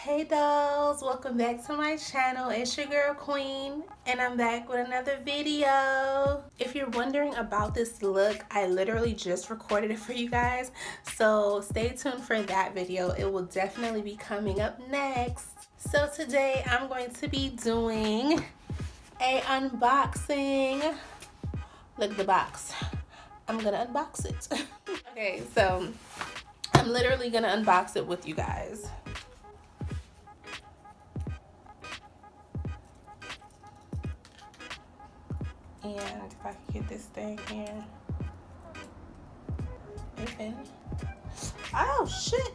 Hey dolls, welcome back to my channel. It's your girl Queen and I'm back with another video. If you're wondering about this look, I literally just recorded it for you guys, so stay tuned for that video. It will definitely be coming up next. So today I'm going to be doing a unboxing. Look at the box. I'm gonna unbox it. Okay, so I'm literally gonna unbox it with you guys. And if I can get this thing here open. Oh shit!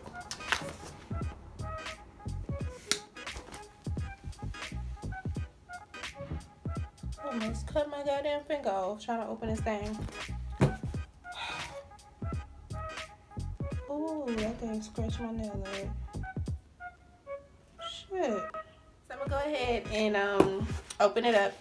Almost cut my goddamn finger off trying to open this thing. Ooh, that thing scratched my nail up. Shit. So I'm gonna go ahead and open it up.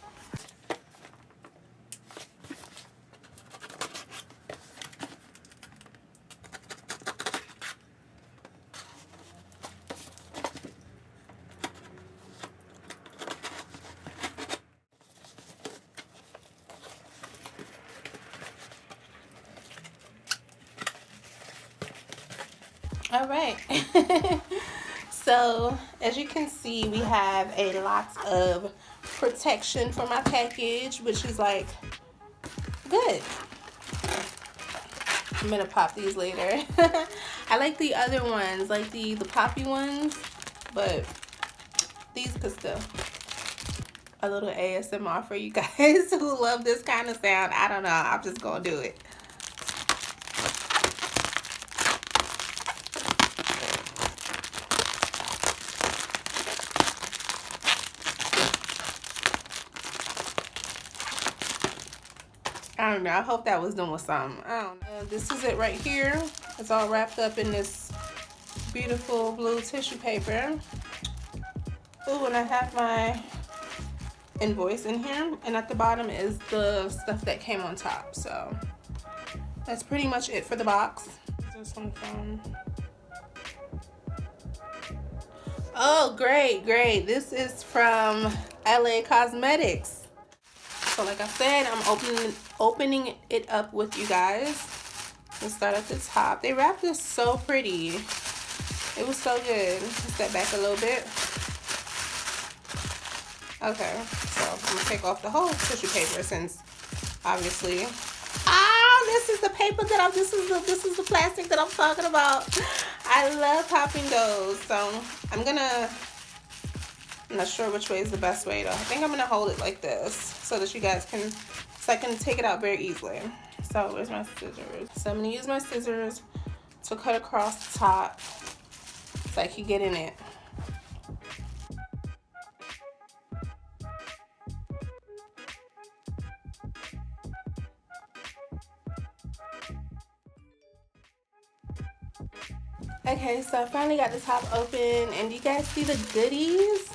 All right. So as you can see, we have a lot of protection for my package, which is like good. I'm gonna pop these later. I like the other ones, like the poppy ones, but these could still. A little ASMR for you guys who love this kind of sound. I don't know, I'm just gonna do it. I don't know, I hope that was doing something. I don't know. This is it right here. It's all wrapped up in this beautiful blue tissue paper. Ooh, and I have my invoice in here, and at the bottom is the stuff that came on top. So that's pretty much it for the box. This one from, oh great, this is from LA Cosmetics. So like I said, I'm opening it up with you guys. Let's start at the top. They wrapped this so pretty. It was so good. Step back a little bit. Okay, so I'm gonna take off the whole tissue paper since obviously. This is the paper that this is the plastic that I'm talking about. I love popping those. So I'm not sure which way is the best way though. I think I'm gonna hold it like this so that you guys can, so I can take it out very easily. So where's my scissors? So I'm gonna use my scissors to cut across the top so I can get in it. Okay, so I finally got the top open, and you guys see the goodies?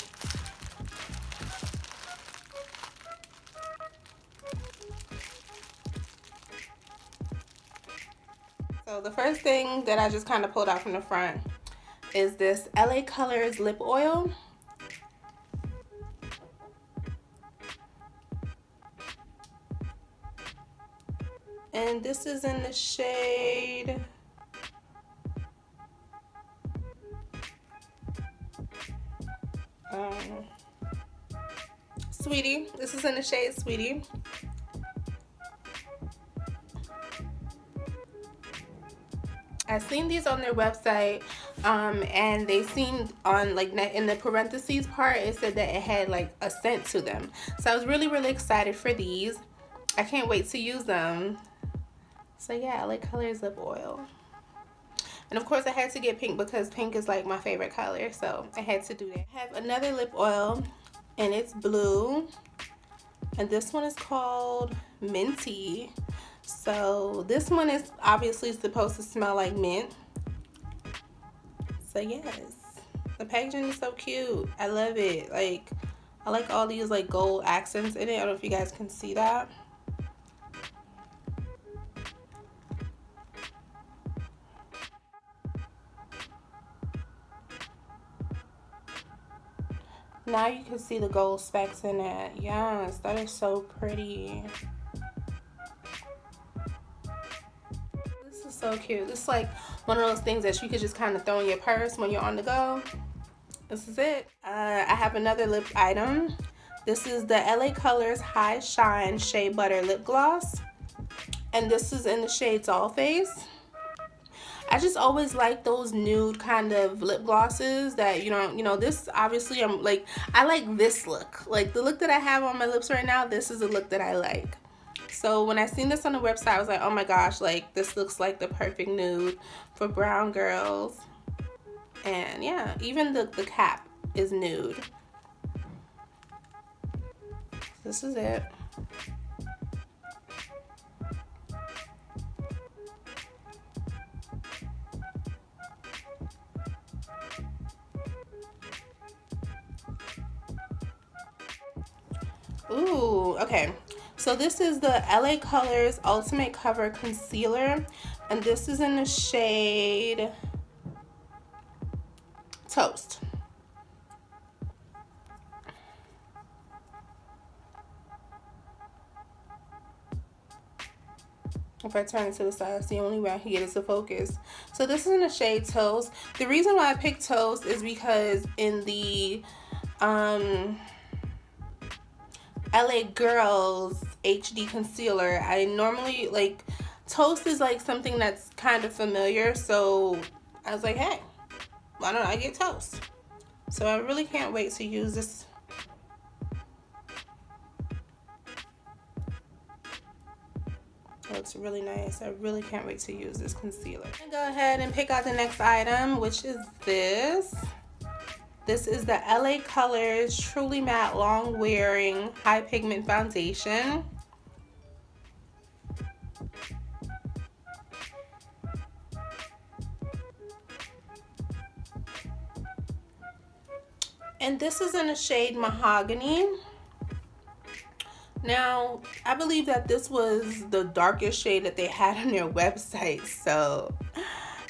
So the first thing that I just kind of pulled out from the front is this LA Colors lip oil. And this is in the shade Sweetie. This is in the shade Sweetie. I've seen these on their website, and they seemed on like in the parentheses part, it said that it had like a scent to them. So I was really excited for these. I can't wait to use them. So yeah, I like Colors lip oil. And of course I had to get pink because pink is like my favorite color, so I had to do that. I have another lip oil and it's blue, and this one is called Minty. So this one is obviously supposed to smell like mint. So yes, the packaging is so cute. I love it. Like, I like all these like gold accents in it. I don't know if you guys can see that. Now you can see the gold specks in it. Yes, that is so pretty. This is so cute. This is like one of those things that you could just kind of throw in your purse when you're on the go. This is it. I have another lip item. This is the LA Colors High Shine Shea Butter Lip Gloss. And this is in the shade Dollface. I just always like those nude kind of lip glosses that, you know, this obviously I like this look. Like the look that I have on my lips right now, this is a look that I like. So when I seen this on the website, I was like, oh my gosh, like this looks like the perfect nude for brown girls. And yeah, even the cap is nude. This is it. Ooh, okay. So this is the LA Colors Ultimate Cover Concealer, and this is in the shade Toast. If I turn it to the side, it's the only way I can get it to focus. So this is in the shade Toast. The reason why I picked Toast is because in the LA Girls HD concealer, I normally like Toast is like something that's kind of familiar, so I was like, hey, why don't I get Toast? So I really can't wait to use this. It looks really nice. I really can't wait to use this concealer. I'm gonna go ahead and pick out the next item, which is this. This is the LA Colors Truly Matte Long Wearing High Pigment Foundation. And this is in the shade Mahogany. Now, I believe that this was the darkest shade that they had on their website, so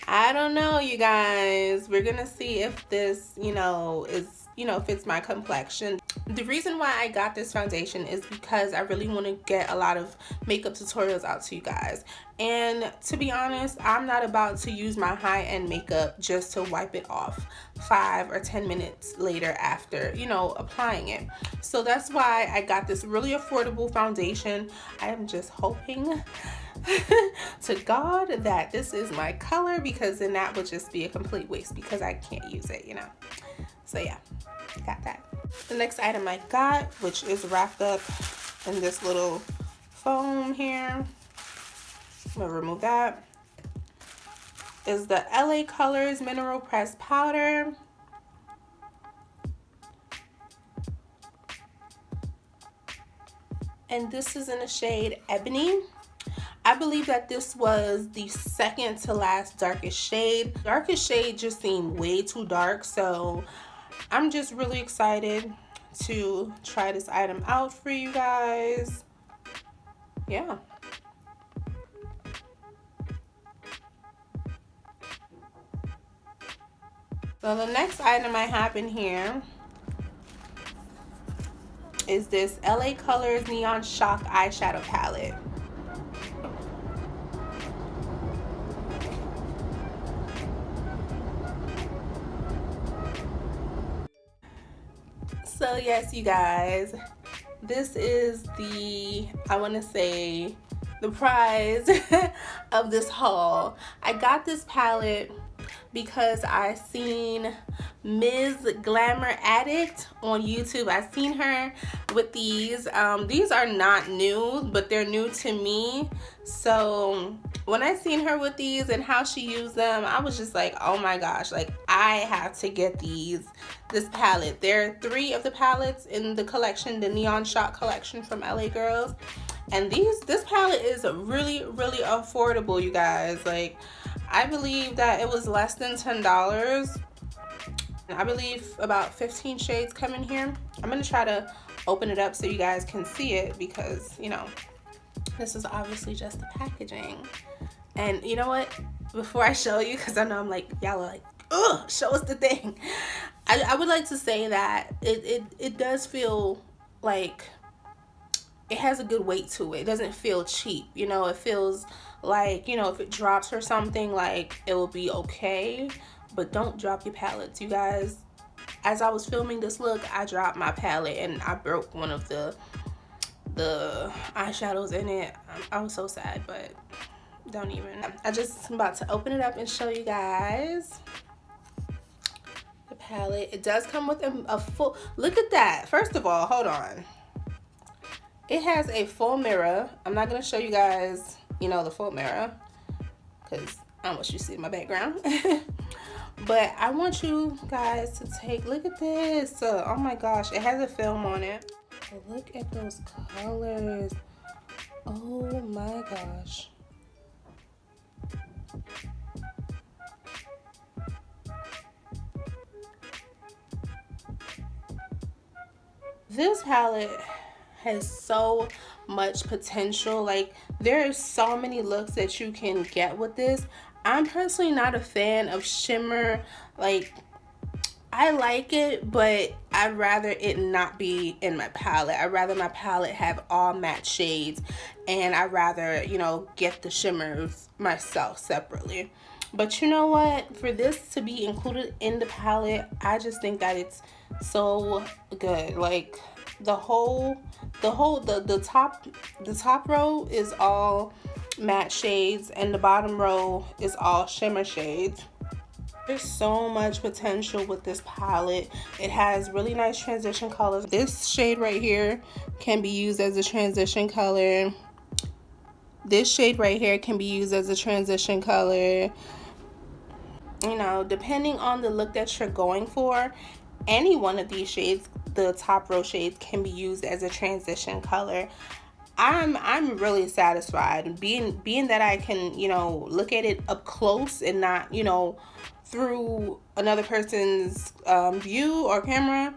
I don't know, you guys. We're gonna see if this, fits my complexion. The reason why I got this foundation is because I really want to get a lot of makeup tutorials out to you guys. And to be honest, I'm not about to use my high-end makeup just to wipe it off 5 or 10 minutes later after, applying it. So that's why I got this really affordable foundation. I am just hoping to God that this is my color, because then that would just be a complete waste because I can't use it, So yeah, got that. The next item I got, which is wrapped up in this little foam here, I'm gonna remove that, is the LA Colors Mineral Press Powder. And this is in the shade Ebony. I believe that this was the second to last darkest shade. Darkest shade just seemed way too dark, so I'm just really excited to try this item out for you guys. Yeah. So the next item I have in here is this LA Colors Neon Shock Eyeshadow Palette. So yes, you guys, this is the prize of this haul. I got this palette because I seen Ms. Glamour Addict on YouTube. I seen her with these. These are not new, but they're new to me. So when I seen her with these and how she used them, I was just like, oh my gosh, like I have to get this palette. There are 3 of the palettes in the collection, the Neon Shock collection from LA Girls. And this palette is really, really affordable, you guys. Like, I believe that it was less than $10. I believe about 15 shades come in here. I'm gonna try to open it up so you guys can see it, because this is obviously just the packaging. And you know what, before I show you, because I know I'm like, y'all are like, ugh, show us the thing. I would like to say that it does feel like it has a good weight to it. It doesn't feel cheap. You know, it feels like, you know, if it drops or something, like it will be okay. But don't drop your palettes, you guys. As I was filming this look, I dropped my palette and I broke one of the eyeshadows in it. I was so sad, but don't even. I just am about to open it up and show you guys the palette. It does come with a full, look at that. First of all, hold on. It has a full mirror. I'm not going to show you guys, you know, the full mirror because I don't want you to see my background. But I want you guys to take, look at this. Oh my gosh, it has a film on it. Look at those colors. Oh my gosh. This palette has so much potential. Like, there are so many looks that you can get with this. I'm personally not a fan of shimmer. Like, I like it, but I'd rather it not be in my palette. I'd rather my palette have all matte shades, and I'd rather, you know, get the shimmers myself separately. But you know what? For this to be included in the palette, I just think that it's so good. Like, the top row is all matte shades, and the bottom row is all shimmer shades. There's so much potential with this palette. It has really nice transition colors. This shade right here can be used as a transition color. This shade right here can be used as a transition color. You know, depending on the look that you're going for, any one of these shades, the top row shades, can be used as a transition color. I'm really satisfied being that I can, you know, look at it up close and not, you know, through another person's view or camera.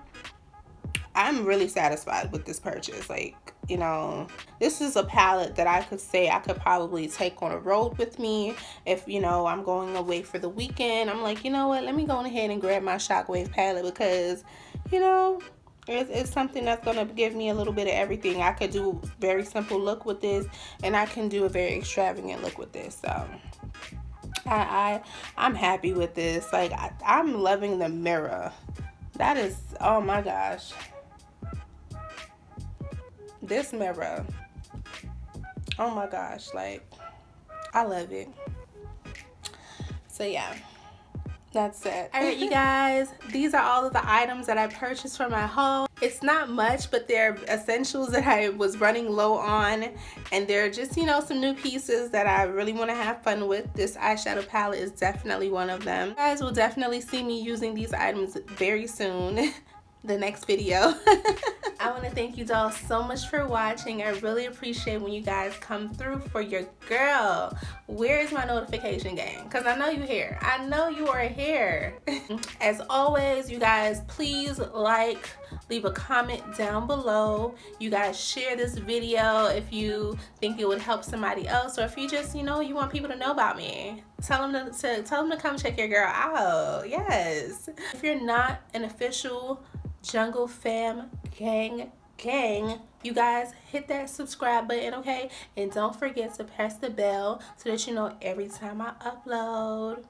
I'm really satisfied with this purchase. Like, you know, this is a palette that I could say I could probably take on a road with me if, you know, I'm going away for the weekend. I'm like, you know what, let me go ahead and grab my Shockwave palette because, you know, it's something that's going to give me a little bit of everything. I could do a very simple look with this, and I can do a very extravagant look with this. So I'm happy with this. Like, I'm loving the mirror. That is, oh my gosh. This mirror, oh my gosh, like, I love it. So yeah, that's it. All right, you guys, these are all of the items that I purchased for my haul. It's not much, but they're essentials that I was running low on, and they're just, you know, some new pieces that I really want to have fun with. This eyeshadow palette is definitely one of them. You guys will definitely see me using these items very soon. The next video. I want to thank you all so much for watching. I really appreciate when you guys come through for your girl. Where is my notification gang? Because I know you're here. I know you are here. As always, you guys, please like, leave a comment down below. You guys share this video if you think it would help somebody else, or if you just, you know, you want people to know about me. Tell them to come check your girl out. Yes. If you're not an official Jungle Fam gang, you guys hit that subscribe button, okay? And don't forget to press the bell so that you know every time I upload.